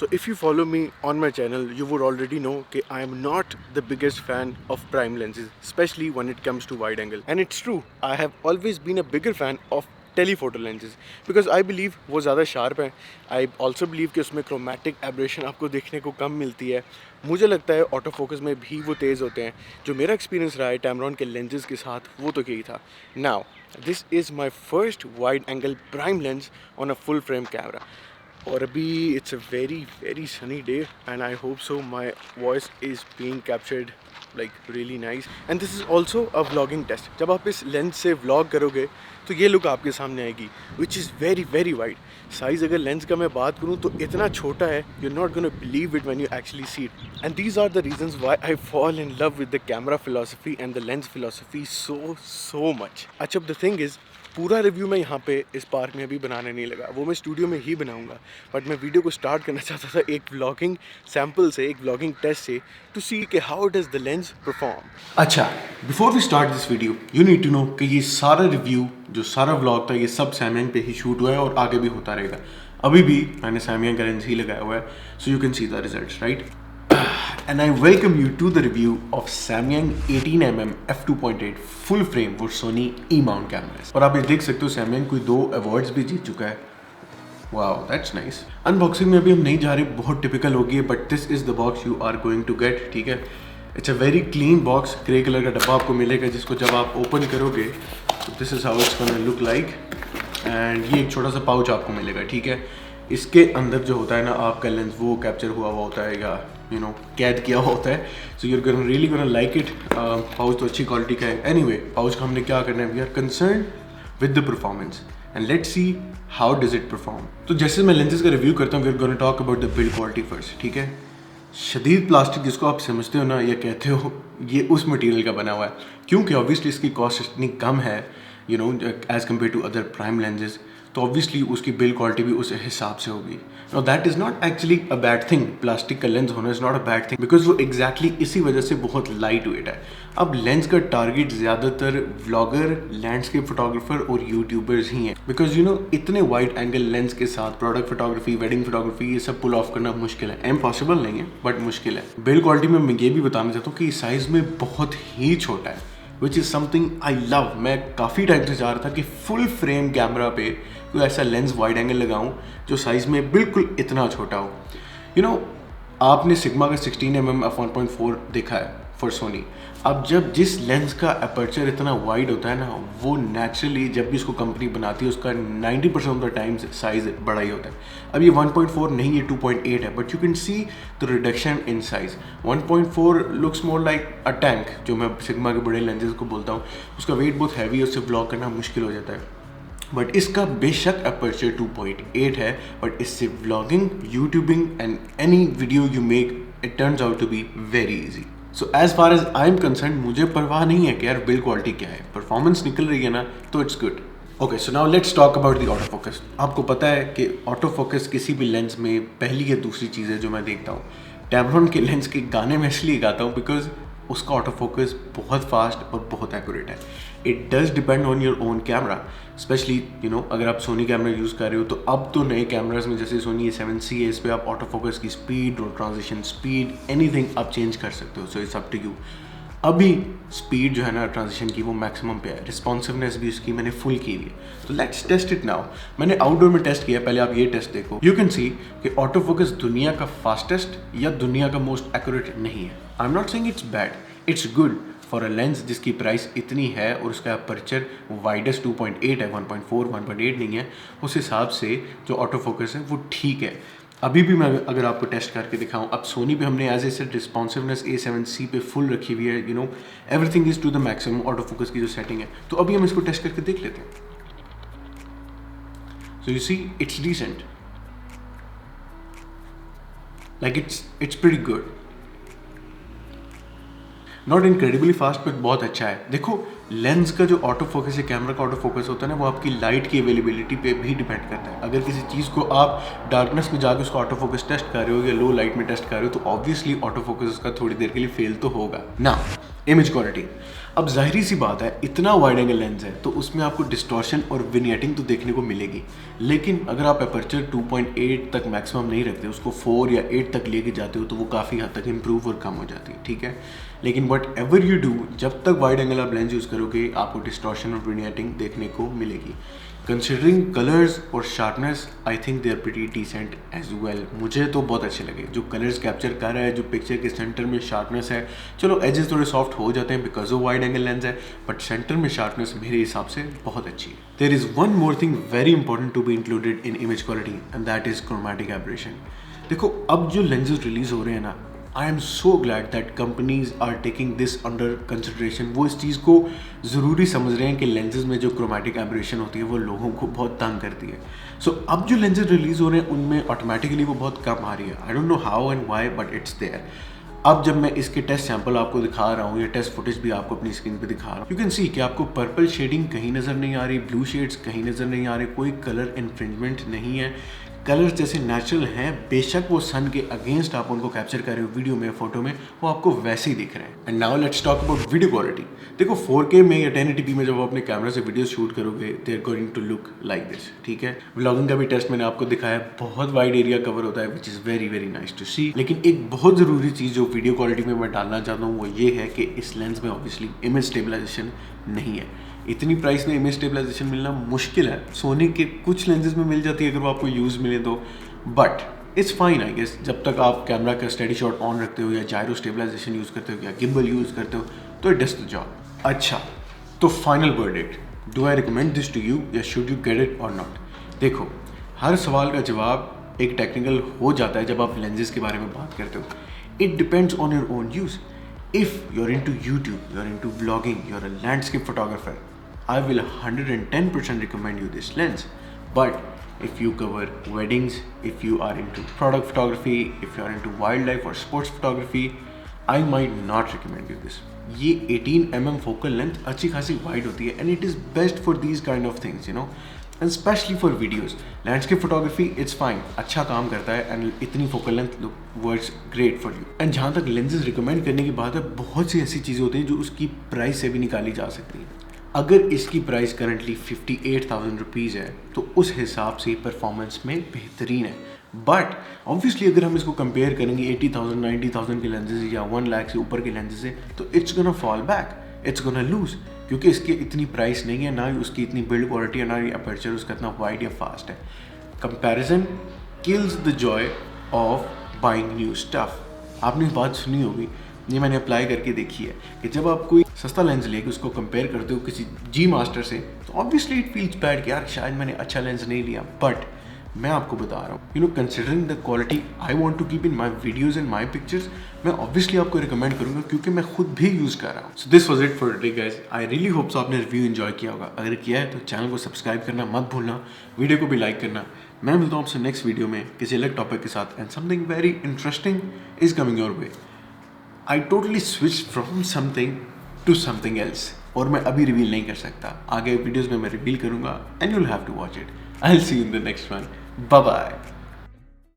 So if you follow me on my channel, you would already know that I am not the biggest fan of prime lenses, especially when it comes to wide angle. And it's true, I have always been a bigger fan of telephoto lenses because I believe वो ज़्यादा sharp है. I also believe कि उसमें chromatic aberration आपको देखने को कम मिलती है. मुझे लगता है ऑटो फोकस में भी वो तेज़ होते हैं. जो मेरा एक्सपीरियंस रहा है Tamron के lenses के साथ वो तो यही था. Now this is my first wide angle prime lens on a full frame camera. और अभी it's a very sunny day and I hope so my voice is being captured like really nice. And this is also a vlogging test. जब आप इस lens से vlog करोगे तो ये look आपके सामने आएगी which is very wide. Size अगर लेंस का मैं बात करूँ तो इतना छोटा है, you're not gonna believe it when you actually see it. And these are the reasons why I fall in love with the camera philosophy and the lens philosophy so much. अच्छा, the thing is, पूरा review मैं यहाँ पे इस park में अभी बनाने नहीं लगा, वो मैं स्टूडियो में ही बनाऊंगा. बट मैं वीडियो को स्टार्ट करना चाहता था एक व्लॉगिंग सैम्पल से, एक व्लॉगिंग टेस्ट से, टू सी कि how does the lens perform. अच्छा, before we start this video you need to know कि ये सारा रिव्यू, जो सारा व्लॉग था, ये सब सैमयंग पे ही शूट हुआ है और आगे भी होता रहेगा. अभी भी मैंने सैमयंग का लेंस ही लगाया हुआ है, so you can see the results, right? And I welcome you to the review of Samyang 18mm f2.8 full frame for Sony E-mount cameras. और आप ये देख सकते हो Samyang कोई 2 awards भी जीत चुका है. Wow, that's nice. Unboxing में अभी हम नहीं जा रहे, बहुत typical होगी है, but this is the box you are going to get, ठीक है? It's a very clean box, grey colour का डब्बा आपको मिलेगा जिसको जब आप ओपन करोगे तो this is how it's gonna look like. And ये एक छोटा सा पाउच आपको मिलेगा, ठीक है? इसके अंदर जो होता है ना आपका लेंस, वो कैप्चर हुआ होता है या कैद किया हुआ होता है. So you're gonna really gonna like it. Pouch तो अच्छी क्वालिटी का है. एनीवे, पाउच का हमने क्या करना है, we are concern with the performance and let's see how does it perform. तो जैसे मैं लेंसेज का रिव्यू करता हूँ, we are gonna talk about the build quality first, ठीक है? शदीद प्लास्टिक जिसको आप समझते हो ना या कहते हो, ये उस मटेरियल का बना हुआ है क्योंकि ऑब्वियसली इसकी कॉस्ट इतनी कम है as compare to other prime lenses, तो ऑब्वियसली उसकी बिल्ड क्वालिटी भी उस हिसाब से होगी. Now that is not actually a bad thing. Plastic का लेंस होना is not a bad thing because वो एग्जैक्टली इसी वजह से बहुत लाइट वेट है. अब लेंस का टारगेट ज़्यादातर व्लॉगर, लैंडस्केप फोटोग्राफर और यूट्यूबर्स ही हैं बिकॉज इतने वाइड एंगल लेंस के साथ प्रोडक्ट फोटोग्राफी, वेडिंग फोटोग्राफी, ये सब पुल ऑफ करना मुश्किल है. इम्पॉसिबल नहीं है बट मुश्किल है. बिल्ड क्वालिटी में मैं ये भी बताना चाहता हूँ कि साइज़ में बहुत ही छोटा है which is something I love. मैं काफ़ी टाइम से चाह रहा था कि फुल फ्रेम कैमरा पे कोई ऐसा लेंस वाइड एंगल लगाऊं जो साइज़ में बिल्कुल इतना छोटा हो. आपने सिग्मा का 16mm f1.4 देखा है फॉर सोनी. अब जब जिस लेंस का अपर्चर इतना वाइड होता है ना, वो नेचुरली जब भी इसको कंपनी बनाती है उसका 90% ऑफ द टाइम साइज बड़ा ही होता है. अब ये 1.4 नहीं, ये 2.8 है, but you can see the reduction in size. 1.4 looks more like a tank, जो मैं सिग्मा के बड़े लेंसेज को बोलता हूँ. उसका वेट बहुत हैवी है, उससे ब्लॉक करना मुश्किल हो जाता है. बट इसका बेशक अपर्चर 2.8 है, बट इससे vlogging, youtubing and any video you make, it turns out to be very easy. So as far as I am concern, मुझे परवाह नहीं है कि यार बिल्ड क्वालिटी क्या है, परफॉर्मेंस निकल रही है ना तो it's good. Okay, so now let's talk about the auto focus. आपको पता है कि ऑटो फोकस किसी भी लेंस में पहली या दूसरी चीज़ है जो मैं देखता हूँ. Tamron के लेंस के गाने में इसलिए गाता हूँ बिकॉज उसका ऑटो फोकस बहुत फास्ट और बहुत एक्यूरेट है. It does depend on your own camera, specially अगर आप सोनी कैमरा यूज़ कर रहे हो तो अब तो नए कैमराज में जैसे सोनी A7C है, इस पर आप ऑटो फोकस की स्पीड और ट्रांजिशन स्पीड एनीथिंग आप चेंज कर सकते हो. So it's up to you. अभी स्पीड जो है ना ट्रांजिशन की, वो मैक्सिमम पे है. रिस्पॉन्सिवनेस भी उसकी मैंने फुल की हुई है. तो लेट्स टेस्ट इट नाउ. मैंने आउटडोर में टेस्ट किया, पहले आप ये टेस्ट देखो. यू कैन सी कि ऑटो फोकस दुनिया का फास्टेस्ट या दुनिया का मोस्ट एक्यूरेट नहीं है. I am not saying it's bad, it's good for a lens जिसकी प्राइस इतनी है और उसका अपर्चर वाइडेस्ट 2.8 है, 1.4, 1.8 नहीं है. उस हिसाब से जो ऑटो फोकस है वो ठीक है. अभी भी मैं अगर आपको टेस्ट करके दिखाऊं, अब सोनी पे हमने as a set responsiveness A7C पे फुल रखी हुई है. Everything is to the maximum auto focus की जो सेटिंग है. तो अभी हम इसको टेस्ट करके देख लेते हैं. So you see it's decent, like it's pretty good. Not incredibly fast but बहुत अच्छा है. देखो, लेंस का जो ऑटो फोकस है, कैमरा का ऑटो फोकस होता है ना, वो आपकी लाइट की अवेलेबिलिटी पे भी डिपेंड करता है. अगर किसी चीज़ को आप डार्कनेस में जाकर उसका ऑटो फोकस टेस्ट कर रहे हो या लो लाइट में टेस्ट कर रहे हो तो ऑब्वियसली ऑटो फोकस उसका थोड़ी देर के लिए फेल तो होगा ना. इमेज क्वालिटी, अब जाहिर सी बात है इतना वाइड एंगल लेंस है तो उसमें आपको डिस्टॉर्शन और विनियटिंग तो देखने को मिलेगी, लेकिन अगर आप अपर्चर 2.8 तक मैक्सिमम नहीं रखते, उसको 4 या 8 तक लेके जाते हो तो वो काफ़ी हद तक इम्प्रूव और कम हो जाती है, ठीक है। लेकिन वट एवर यू डू, जब तक वाइड एंगल आप लेंस यूज़ करोगे आपको डिस्टॉर्शन और विनियटिंग देखने को मिलेगी। कंसिडरिंग कलर्स और sharpness, I think they are pretty decent as well. मुझे तो बहुत अच्छे लगे जो कलर्स कैप्चर कर रहा है, जो पिक्चर के सेंटर में शार्पनेस है। चलो एजेस थोड़े सॉफ्ट हो जाते हैं because of wide angle lens है, बट सेंटर में शार्पनेस मेरे हिसाब से बहुत अच्छी है। There is one more thing very important to be included in image quality and that is chromatic aberration. देखो अब जो लेंसेज रिलीज हो रहे हैं ना, I am so glad that companies are taking this under consideration. वो इस चीज़ को ज़रूरी समझ रहे हैं कि लेंसेज में जो क्रोमैटिक एब्रेशन होती है वो लोगों को बहुत तंग करती है। सो अब जो लेंसेज रिलीज़ हो रहे हैं उनमें ऑटोमेटिकली वो बहुत कम आ रही है। I don't know how and why but it's there. अब जब मैं इसके टेस्ट सैंपल आपको दिखा रहा हूँ या टेस्ट फुटेज भी आपको अपनी स्क्रीन पे दिखा रहा हूँ, यू कैन सी कि आपको पर्पल शेडिंग कहीं नज़र नहीं आ रही, ब्लू शेड्स कहीं नज़र नहीं आ रहे, कोई कलर इन्फ्रिंजमेंट नहीं है। कलर्स जैसे नेचुरल हैं, बेशक वो सन के अगेंस्ट आप उनको कैप्चर कर रहे हो वीडियो में, फोटो में, वो आपको वैसे ही दिख रहे हैं। And now let's talk about video quality. देखो 4K में या 1080p में जब आप अपने कैमरा से वीडियो शूट करोगे they are going to look like this, ठीक है। व्लॉगिंग का भी टेस्ट मैंने आपको दिखाया, बहुत वाइड एरिया कवर होता है which is very very nice to see. लेकिन एक बहुत ज़रूरी चीज़ जो वीडियो क्वालिटी में मैं डालना चाहता हूँ वो ये है कि इस लेंस में ऑब्वियसली इमेज स्टेबलाइजेशन नहीं है। इतनी प्राइस में इमेज स्टेबलाइजेशन मिलना मुश्किल है। सोनी के कुछ लेंसेज में मिल जाती है अगर वो आपको यूज़ मिले तो, but it's fine I guess. जब तक आप कैमरा का स्टेडी शॉट ऑन रखते हो या जायरो स्टेबलाइजेशन यूज़ करते हो या गिम्बल यूज़ करते हो तो इट डज द जॉब। अच्छा, तो final verdict, do I recommend this to you या should you get it or not. देखो हर सवाल का जवाब एक टेक्निकल हो जाता है जब आप लेंसेज के बारे में बात करते हो। It depends on your own use. If you are into YouTube, you are into vlogging, you are a landscape photographer, I will 110% recommend you this lens. But if you cover weddings, if you are into product photography, if you are into wildlife or sports photography, I might not recommend you this. ये 18mm focal length अच्छी खासी wide होती है and it is best for these kind of things, you know, and especially for videos. Landscape photography it's fine, अच्छा काम करता है and इतनी focal length works great for you. And जहाँ तक lenses recommend करने की बात है, बहुत सी ऐसी चीज़ें होती हैं जो उसकी प्राइस से भी निकाली जा सकती हैं। अगर इसकी प्राइस करंटली 58,000 रुपीज़ है तो उस हिसाब से परफॉर्मेंस में बेहतरीन है। बट ऑब्वियसली अगर हम इसको कंपेयर करेंगे 80,000 90,000 के लेंसेज या 1 लाख से ऊपर के लेंसेज से तो it's gonna fall back, it's gonna lose, क्योंकि इसकी इतनी प्राइस नहीं है, ना ही उसकी इतनी बिल्ड क्वालिटी है, ना ही अपर्चर उसका इतना वाइड या फास्ट है। Comparison kills the Joy of buying new stuff. आपने बात सुनी होगी, ये मैंने अप्लाई करके देखी है कि जब आप कोई सस्ता लेंस लेके उसको कंपेयर करते हो किसी जी मास्टर से तो ऑब्वियसली इट फील्स बैड कि यार शायद मैंने अच्छा लेंस नहीं लिया। बट मैं आपको बता रहा हूँ, you know, considering the quality I want to keep in my videos and my pictures, मैं ऑब्वियसली आपको रिकमेंड करूँगा क्योंकि मैं खुद भी यूज़ कर रहा हूँ। So this was it for today guys. I really hope so आपने रिव्यू एंजॉय किया होगा। अगर किया है तो चैनल को सब्सक्राइब करना मत भूलना, वीडियो को भी लाइक करना। मैं मिलता हूँ आपसे नेक्स्ट वीडियो में किसी अलग टॉपिक के साथ and something very interesting is coming your way. I totally switched from something to something else और मैं अभी रिवील नहीं कर सकता, आगे वीडियोस में मैं रिवील करूँगा and you'll have to watch it. I'll see you in the next one. Bye bye.